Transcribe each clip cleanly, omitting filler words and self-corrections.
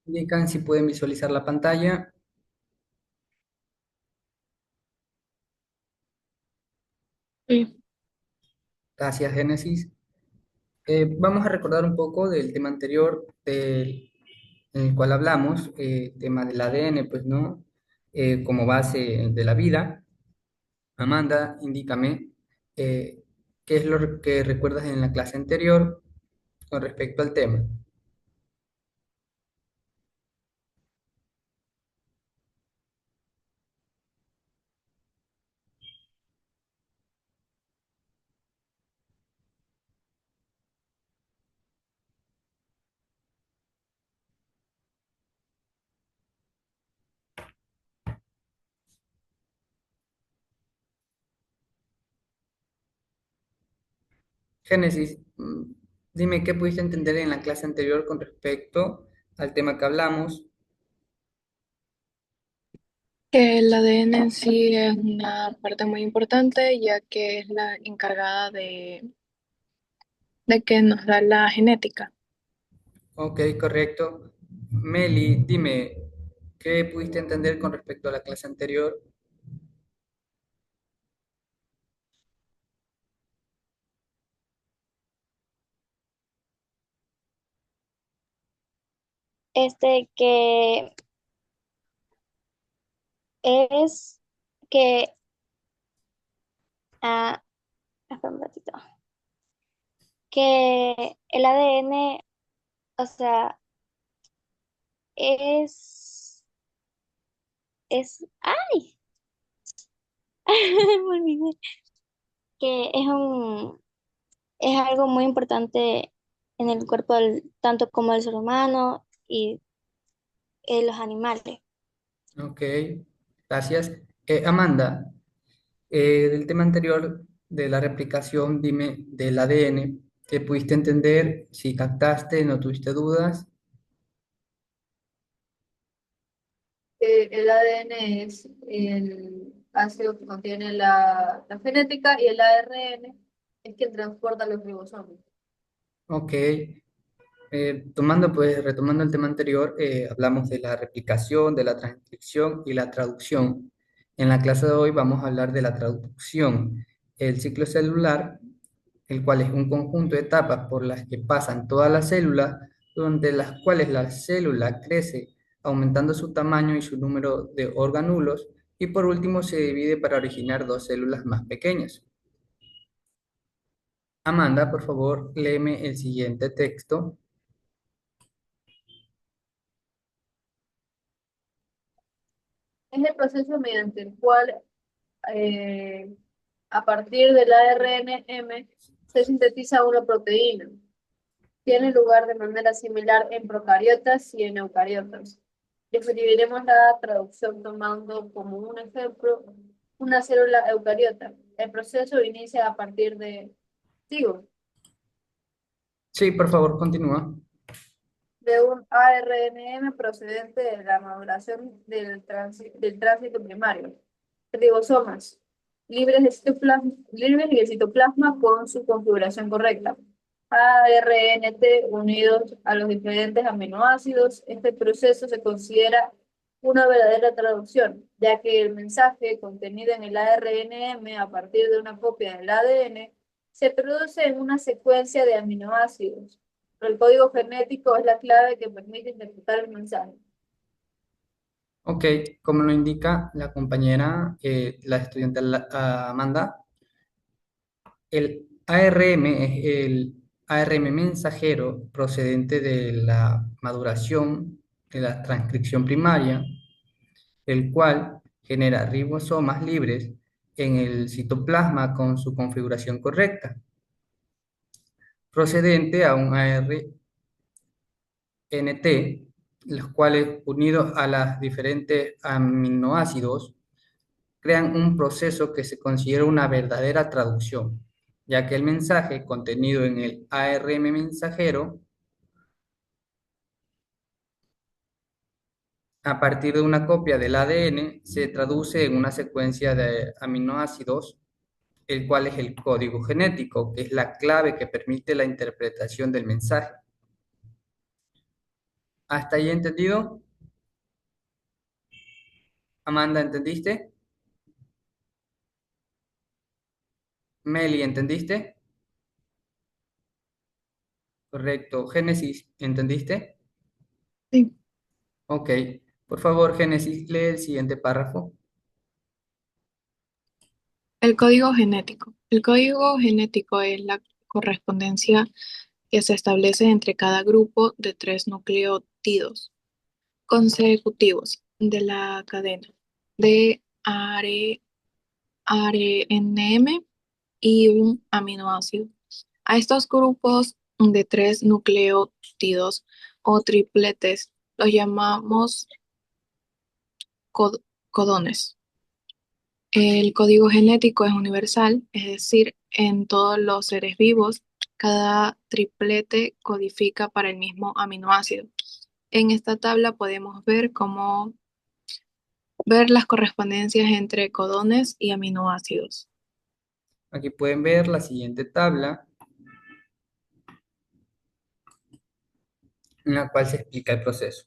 Indican si pueden visualizar la pantalla. Sí, Gracias, Génesis. Vamos a recordar un poco del tema anterior en el cual hablamos, tema del ADN, pues, ¿no? Como base de la vida. Amanda, indícame qué es lo que recuerdas en la clase anterior con respecto al tema. Génesis, dime qué pudiste entender en la clase anterior con respecto al tema que hablamos. que el ADN en sí es una parte muy importante, ya que es la encargada de que nos da la genética. Ok, correcto. Meli, dime, ¿qué pudiste entender con respecto a la clase anterior? Que es que, ah, espera un ratito, que el ADN, o sea, ay, me olvidé, que es algo muy importante en el cuerpo tanto como del ser humano y los animales. Ok, gracias. Amanda, del tema anterior de la replicación, dime del ADN, ¿qué pudiste entender? Si captaste, no tuviste dudas. El ADN es el ácido que contiene la genética y el ARN es quien transporta los ribosomas. Ok, tomando pues, retomando el tema anterior, hablamos de la replicación, de la transcripción y la traducción. En la clase de hoy vamos a hablar de la traducción. El ciclo celular, el cual es un conjunto de etapas por las que pasan todas las células, durante las cuales la célula crece, aumentando su tamaño y su número de organulos, y por último se divide para originar dos células más pequeñas. Amanda, por favor, léeme el siguiente texto. Es el proceso mediante el cual, eh, a partir del ARNM, se sintetiza una proteína. Tiene lugar de manera similar en procariotas y en eucariotas. Describiremos la traducción tomando como un ejemplo una célula eucariota. El proceso inicia a partir digo, Sí, por favor, continúa. de un ARNM procedente de la maduración del tránsito primario. Ribosomas, libres del citoplasma con su configuración correcta. ARNT unidos a los diferentes aminoácidos. Este proceso se considera una verdadera traducción, ya que el mensaje contenido en el ARNM a partir de una copia del ADN se produce en una secuencia de aminoácidos. El código genético es la clave que permite interpretar el mensaje. Ok, como lo indica la compañera, la estudiante Amanda, el ARM es el ARM mensajero procedente de la maduración de la transcripción primaria, el cual genera ribosomas libres en el citoplasma con su configuración correcta, procedente a un ARNT, los cuales unidos a los diferentes aminoácidos crean un proceso que se considera una verdadera traducción, ya que el mensaje contenido en el ARM mensajero, a partir de una copia del ADN, se traduce en una secuencia de aminoácidos, el cual es el código genético, que es la clave que permite la interpretación del mensaje. ¿Hasta ahí entendido? Amanda, ¿entendiste? Meli, ¿entendiste? Correcto. Génesis, ¿entendiste? Sí. Ok. Por favor, Génesis, lee el siguiente párrafo. El código genético. El código genético es la correspondencia que se establece entre cada grupo de tres nucleótidos consecutivos de la cadena de ARNM y un aminoácido. A estos grupos de tres nucleótidos o tripletes los llamamos codones. El código genético es universal, es decir, en todos los seres vivos, cada triplete codifica para el mismo aminoácido. En esta tabla podemos ver las correspondencias entre codones y aminoácidos. Aquí pueden ver la siguiente tabla en la cual se explica el proceso.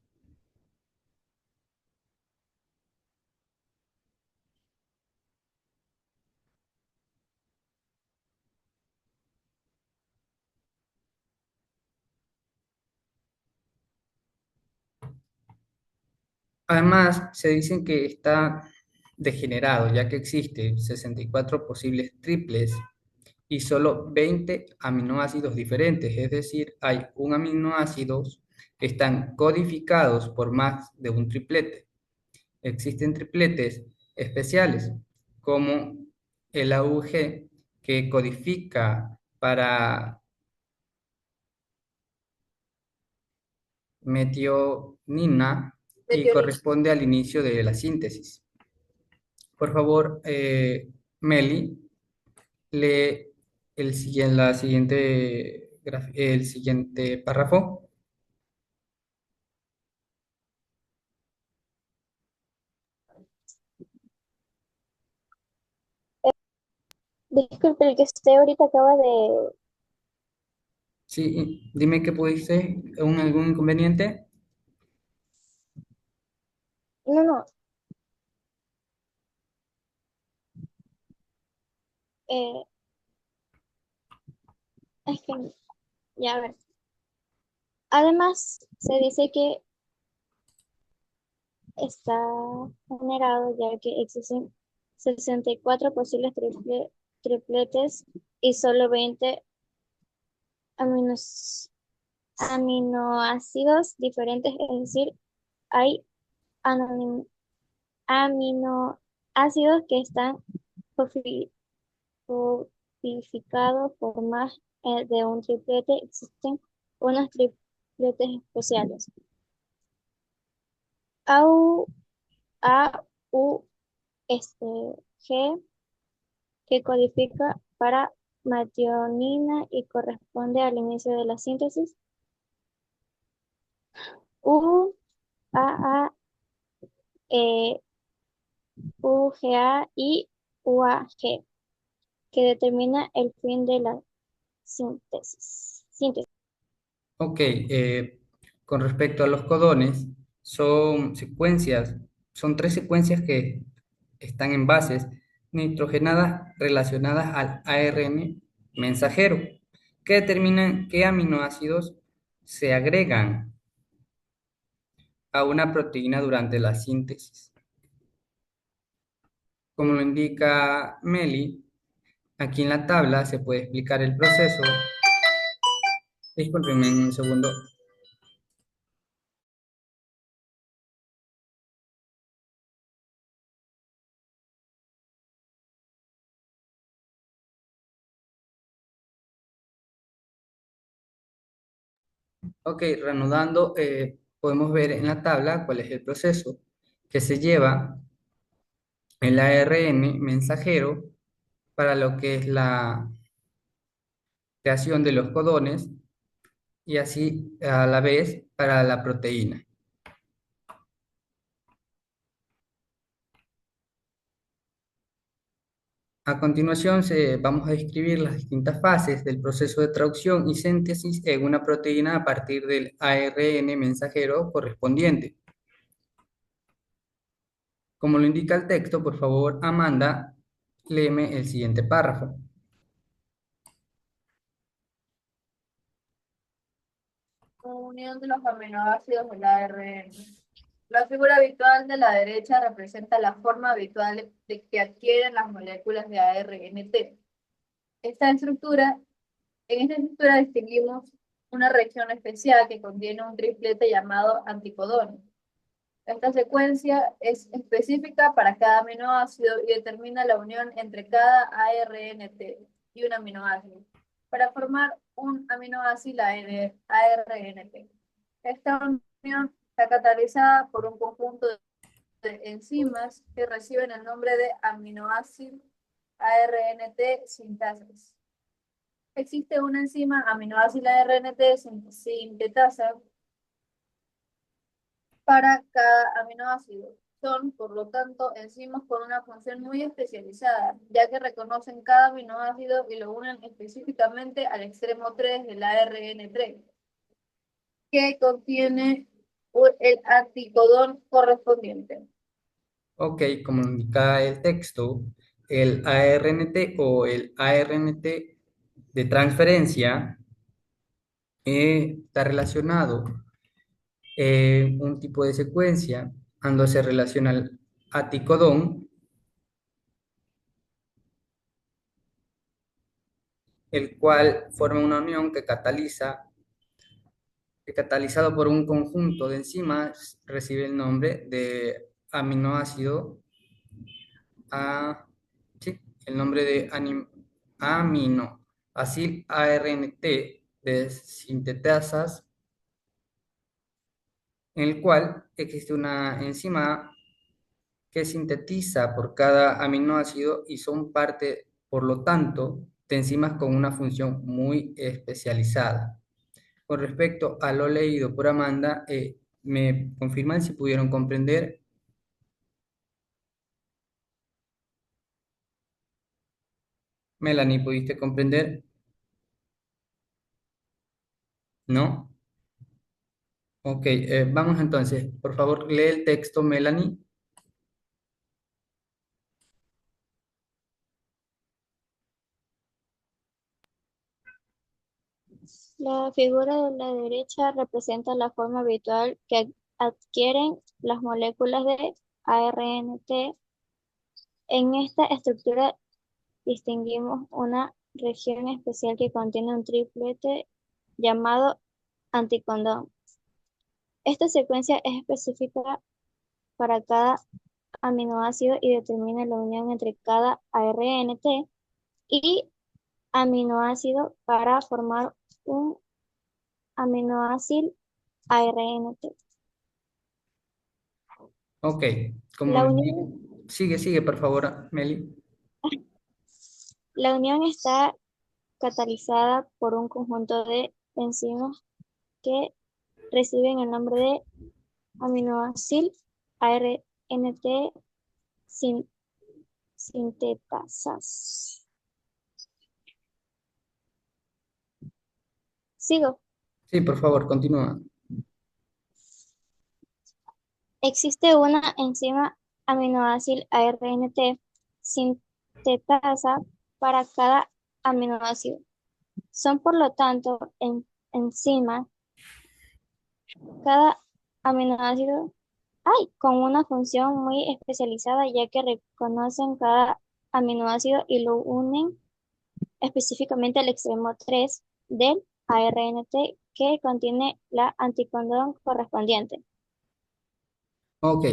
Además, se dicen que está degenerado, ya que existen 64 posibles triples y solo 20 aminoácidos diferentes, es decir, hay un aminoácidos que están codificados por más de un triplete. Existen tripletes especiales, como el AUG, que codifica para metionina y Metionina. corresponde al inicio de la síntesis. Por favor, Meli, lee el siguiente párrafo. Disculpe, el que usted ahorita acaba de... Sí, dime qué pudiste, algún inconveniente. No, no, eh, es que, ya a ver. Además, se dice que está generado ya que existen 64 posibles tripletes y solo 20 aminos- aminoácidos diferentes, es decir, hay anonim- aminoácidos que están cofi- codificados por más de un triplete. Existen unos tripletes especiales. AU, AU, G, que codifica para metionina y corresponde al inicio de la síntesis. U, AA, e, UGA y UAG, que determina el fin de la síntesis. Ok, con respecto a los codones, son tres secuencias que están en bases nitrogenadas relacionadas al ARN mensajero, que determinan qué aminoácidos se agregan a una proteína durante la síntesis. Como lo indica Meli, aquí en la tabla se puede explicar el proceso. Discúlpenme un segundo. Ok, reanudando, podemos ver en la tabla cuál es el proceso que se lleva el ARN mensajero para lo que es la creación de los codones y así a la vez para la proteína. A continuación, vamos a describir las distintas fases del proceso de traducción y síntesis en una proteína a partir del ARN mensajero correspondiente. Como lo indica el texto, por favor, Amanda, léeme el siguiente párrafo. Unión de los aminoácidos del ARN. La figura habitual de la derecha representa la forma habitual de que adquieren las moléculas de ARNT. Esta estructura, en esta estructura distinguimos una región especial que contiene un triplete llamado anticodón. Esta secuencia es específica para cada aminoácido y determina la unión entre cada ARNT y un aminoácido para formar un aminoácido ARNT. Esta unión está catalizada por un conjunto de enzimas que reciben el nombre de aminoácido ARNT sintases. Existe una enzima aminoácido ARNT sintetasa para cada aminoácido. Son, por lo tanto, enzimas con una función muy especializada, ya que reconocen cada aminoácido y lo unen específicamente al extremo 3 del ARN3, que contiene el anticodón correspondiente. Ok, como lo indica el texto, el ARNT o el ARNT de transferencia está relacionado un tipo de secuencia cuando se relaciona al aticodón, el cual forma una unión que catalizado por un conjunto de enzimas recibe el nombre de aminoácido A, sí, el nombre de aminoácido ARNT de sintetasas, en el cual existe una enzima que sintetiza por cada aminoácido y son parte, por lo tanto, de enzimas con una función muy especializada. Con respecto a lo leído por Amanda, ¿me confirman si pudieron comprender? Melanie, ¿pudiste comprender? ¿No? Ok, vamos entonces. Por favor, lee el texto, Melanie. La figura de la derecha representa la forma habitual que adquieren las moléculas de ARNT. En esta estructura distinguimos una región especial que contiene un triplete llamado anticodón. Esta secuencia es específica para cada aminoácido y determina la unión entre cada ARNT y aminoácido para formar un aminoácido ARNT. Ok, como La lo unión, sigue, por favor, Meli. la unión está catalizada por un conjunto de enzimas que reciben el nombre de aminoácido ARNT sin- sintetasas. Sigo. Sí, por favor, continúa. Existe una enzima aminoácido ARNT sintetasa para cada aminoácido. Son, por lo tanto, enzimas, cada aminoácido con una función muy especializada, ya que reconocen cada aminoácido y lo unen específicamente al extremo 3 del ARNT que contiene la anticodón correspondiente. Ok,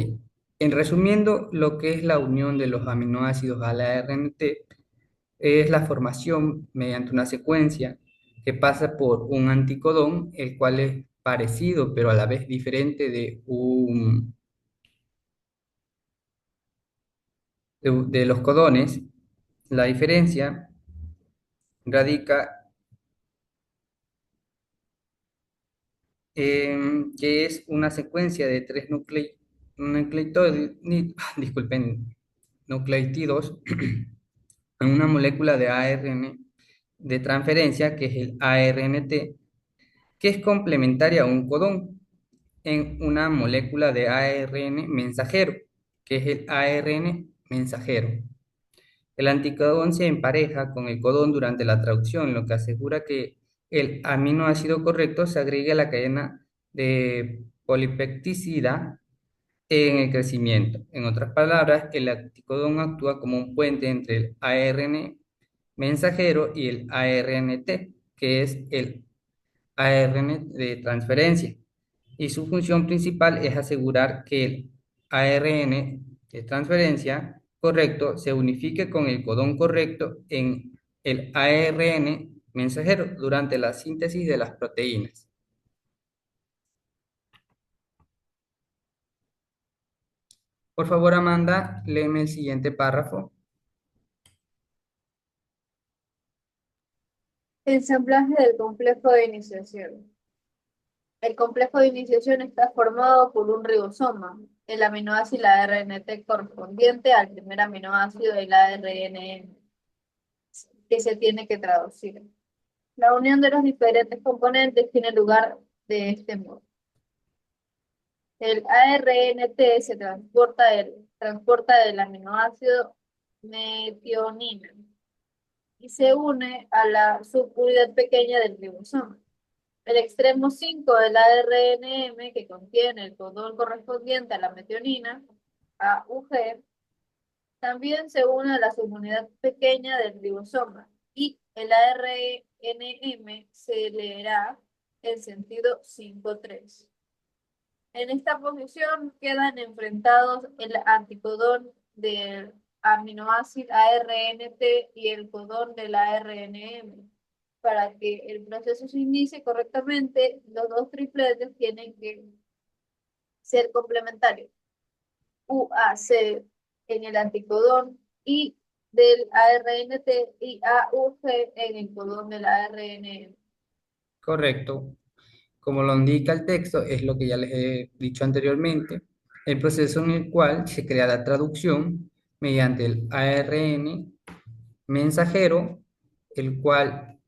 en resumiendo, lo que es la unión de los aminoácidos a la RNT es la formación mediante una secuencia que pasa por un anticodón, el cual es parecido pero a la vez diferente de los codones. La diferencia radica que es una secuencia de tres nucleótidos, disculpen, nucleótidos en una molécula de ARN de transferencia, que es el ARNT, que es complementaria a un codón, en una molécula de ARN mensajero, que es el ARN mensajero. El anticodón se empareja con el codón durante la traducción, lo que asegura que el aminoácido correcto se agregue a la cadena de polipeptídea en el crecimiento. En otras palabras, el anticodón actúa como un puente entre el ARN mensajero y el ARNT, que es el ARN de transferencia. Y su función principal es asegurar que el ARN de transferencia correcto se unifique con el codón correcto en el ARN mensajero durante la síntesis de las proteínas. Por favor, Amanda, léeme el siguiente párrafo. Ensamblaje del complejo de iniciación. El complejo de iniciación está formado por un ribosoma, el aminoácido ARNT correspondiente al primer aminoácido del ARN que se tiene que traducir. La unión de los diferentes componentes tiene lugar de este modo. El ARNT se transporta del aminoácido metionina y se une a la subunidad pequeña del ribosoma. El extremo 5 del ARNM, que contiene el codón correspondiente a la metionina, AUG, también se une a la subunidad pequeña del ribosoma y el ARNM se leerá en sentido 5,3. En esta posición quedan enfrentados el anticodón del aminoácido ARNT y el codón del ARNM. Para que el proceso se inicie correctamente, los dos tripletes tienen que ser complementarios. UAC en el anticodón y del ARNT y AUG en el codón del ARNM. Correcto. Como lo indica el texto, es lo que ya les he dicho anteriormente, el proceso en el cual se crea la traducción mediante el ARN mensajero, el cual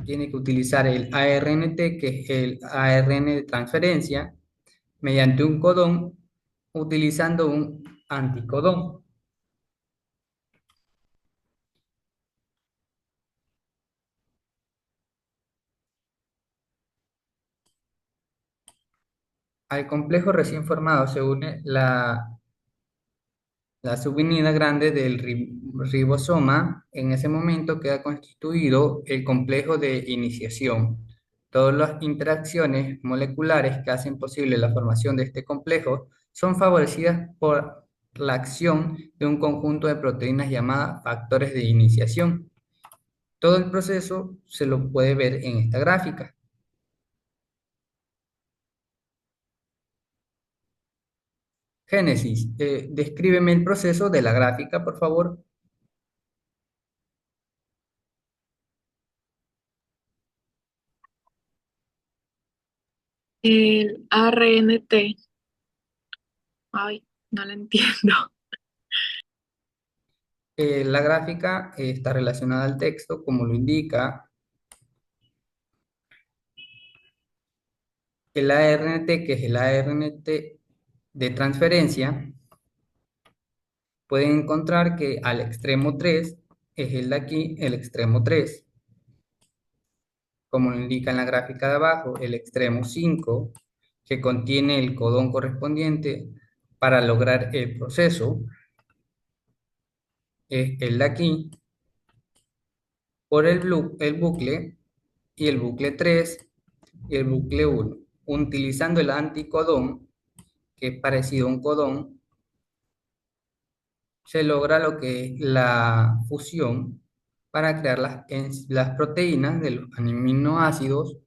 tiene que utilizar el ARNT, que es el ARN de transferencia, mediante un codón, utilizando un anticodón. Al complejo recién formado se une la subunidad grande del ribosoma. En ese momento queda constituido el complejo de iniciación. Todas las interacciones moleculares que hacen posible la formación de este complejo son favorecidas por la acción de un conjunto de proteínas llamadas factores de iniciación. Todo el proceso se lo puede ver en esta gráfica. Génesis, descríbeme el proceso de la gráfica, por favor. El ARNT, ay, no lo entiendo. La gráfica está relacionada al texto, como lo indica. El ARNT, que es el ARNT de transferencia, pueden encontrar que al extremo 3 es el de aquí, el extremo 3. Como lo indica en la gráfica de abajo, el extremo 5, que contiene el codón correspondiente para lograr el proceso, es el de aquí, por el bucle, y el bucle 3 y el bucle 1. Utilizando el anticodón, que es parecido a un codón, se logra lo que es la fusión para crear las proteínas de los aminoácidos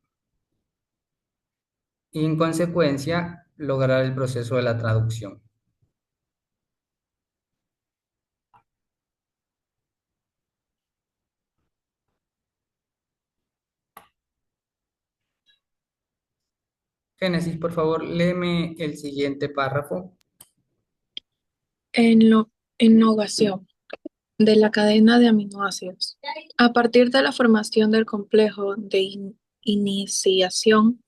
y en consecuencia lograr el proceso de la traducción. Génesis, por favor, léeme el siguiente párrafo. En innovación. de la cadena de aminoácidos. A partir de la formación del complejo de iniciación,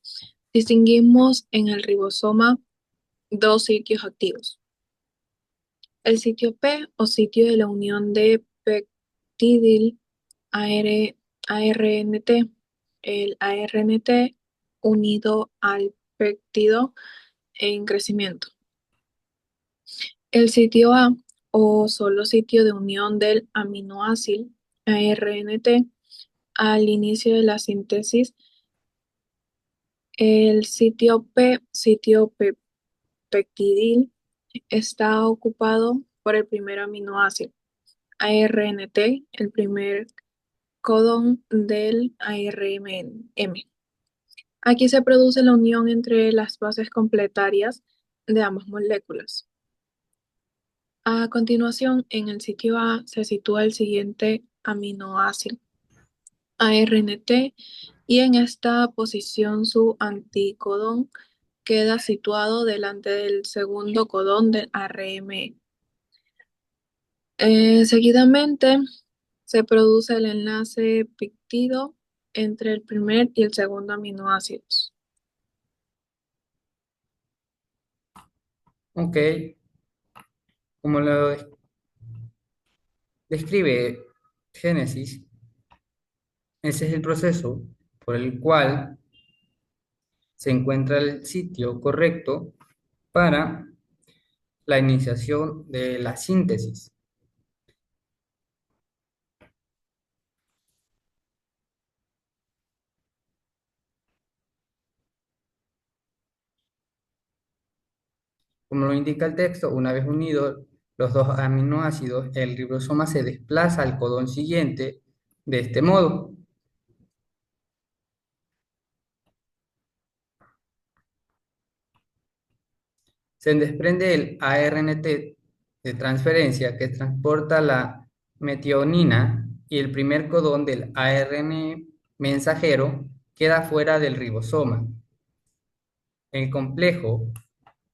distinguimos en el ribosoma dos sitios activos. El sitio P o sitio de la unión de peptidil ARNT, el ARNT unido al péptido en crecimiento. El sitio A o solo sitio de unión del aminoácido ARNT al inicio de la síntesis. El sitio P, sitio peptidil, está ocupado por el primer aminoácido ARNT, el primer codón del ARM. Aquí se produce la unión entre las bases completarias de ambas moléculas. A continuación, en el sitio A se sitúa el siguiente aminoácido, ARNT, y en esta posición su anticodón queda situado delante del segundo codón del ARM. Seguidamente se produce el enlace péptido entre el primer y el segundo aminoácidos. Ok, como lo describe Génesis, ese es el proceso por el cual se encuentra el sitio correcto para la iniciación de la síntesis. Como lo indica el texto, una vez unidos los dos aminoácidos, el ribosoma se desplaza al codón siguiente de este modo. Se desprende el ARNT de transferencia que transporta la metionina y el primer codón del ARN mensajero queda fuera del ribosoma. El complejo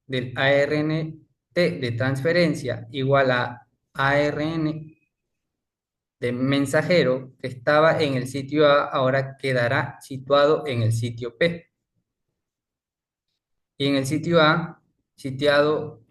del ARNT de transferencia igual a ARN de mensajero que estaba en el sitio A ahora quedará situado en el sitio P. Y en el sitio A, sitiado,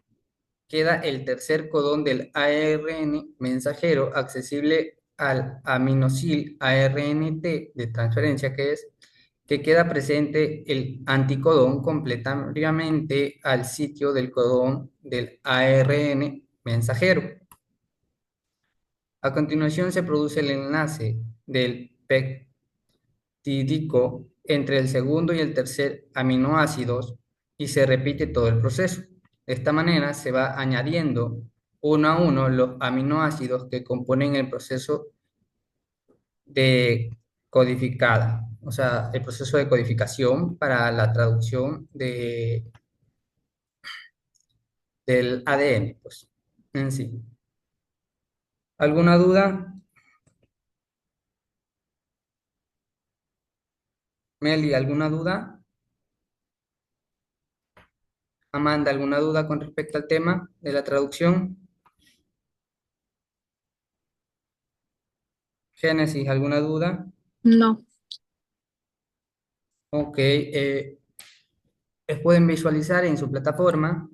queda el tercer codón del ARN mensajero accesible al aminosil ARNT de transferencia que queda presente el anticodón completamente al sitio del codón del ARN mensajero. A continuación se produce el enlace del peptídico entre el segundo y el tercer aminoácidos y se repite todo el proceso. De esta manera se va añadiendo uno a uno los aminoácidos que componen el proceso de codificada, o sea, el proceso de codificación para la traducción del ADN, pues, en sí. ¿Alguna duda? Meli, ¿alguna duda? Amanda, ¿alguna duda con respecto al tema de la traducción? Génesis, ¿alguna duda? No, Ok, pueden visualizar en su plataforma.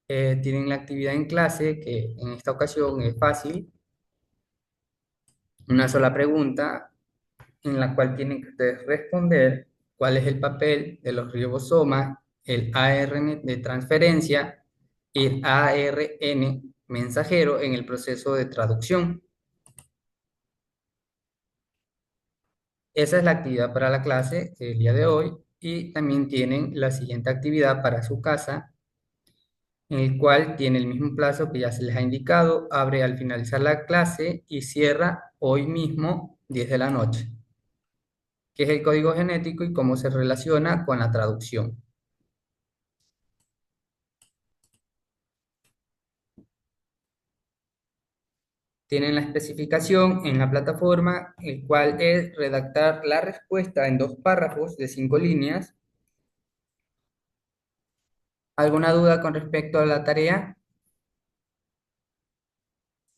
Tienen la actividad en clase, que en esta ocasión es fácil, una sola pregunta en la cual tienen que ustedes responder cuál es el papel de los ribosomas, el ARN de transferencia y el ARN mensajero en el proceso de traducción. Esa es la actividad para la clase del día de hoy y también tienen la siguiente actividad para su casa, en el cual tiene el mismo plazo que ya se les ha indicado, abre al finalizar la clase y cierra hoy mismo 10 de la noche, que es el código genético y cómo se relaciona con la traducción. Tienen la especificación en la plataforma, el cual es redactar la respuesta en 2 párrafos de 5 líneas. ¿Alguna duda con respecto a la tarea?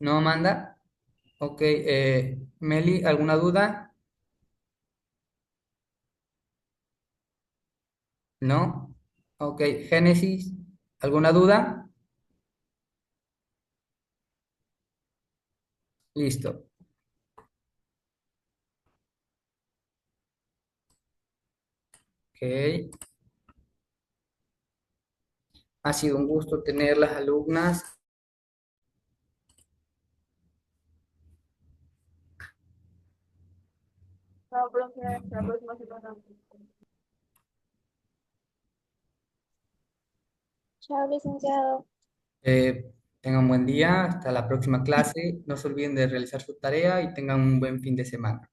¿No, Amanda? Ok, Meli, ¿alguna duda? ¿No? Ok, Génesis, ¿alguna duda? Listo. Ok, ha sido un gusto tener las alumnas. Chao, profe, hasta la próxima semana. Chao, licenciado. Tengan un buen día, hasta la próxima clase. No se olviden de realizar su tarea y tengan un buen fin de semana.